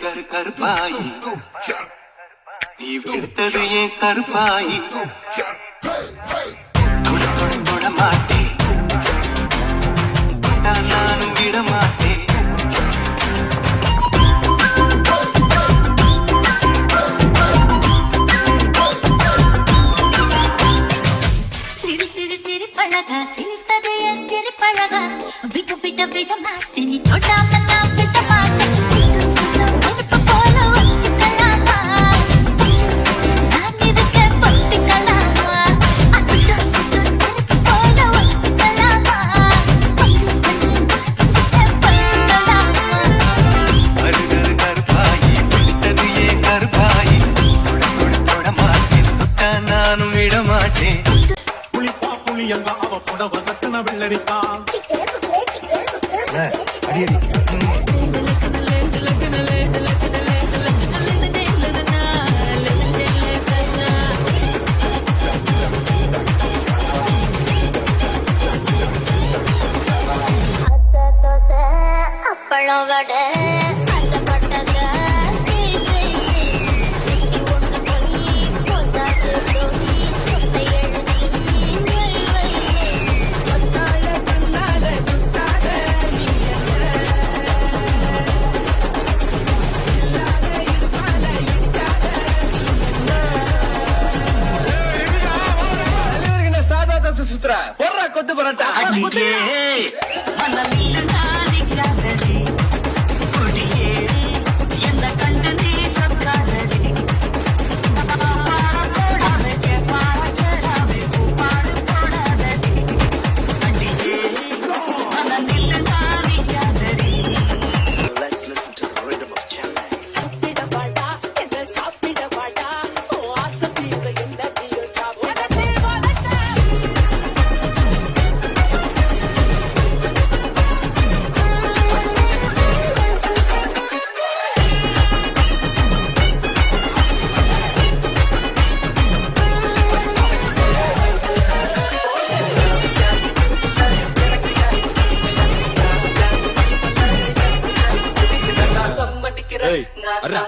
கரு கருப்பாயி நீ வெறுத்தது ஏன் கருப்பாயி தொட தொட தொட மாட்டேன் நானும் விட மாட்டேன் சிறு சிறு சிறு பழகா சிரித்தது என் சிறு பழகா விட்டு விட விட மாட்டேன் நீ தொடாம நான் விட மாட்டேன் சிறு சிறு நெருப்பு போல ஒட்டிக்கலாமா நான் இருக்க பொத்திக்கலாமா அசுத்த சுத்த நெருப்பு போல ஒட்டிக்கலாமா கொஞ்சம் கொஞ்சம் நான் இருக்க பொத்திக்கலாமா கரு கரு கருப்பாயி வெளுத்தது ஏன் கருப்பாயி தொட தொட தொட மாட்டேன் தொட்டா நானும் விட மாட்டேன் புளிப்பா புளியங்க அவ புடவ கட்டுன வெள்ளரிக்கா அத்தை தோசை அப்பளம் வடை அந்த பட்டக ஒன்று போய் போதாது போய் சொத்தை எழுதி வை வை சாதா தோசை சுத்துற போடுறா கொத்து parotta Let's listen to the rhythm of Chennai. ஏய், அர்ரா.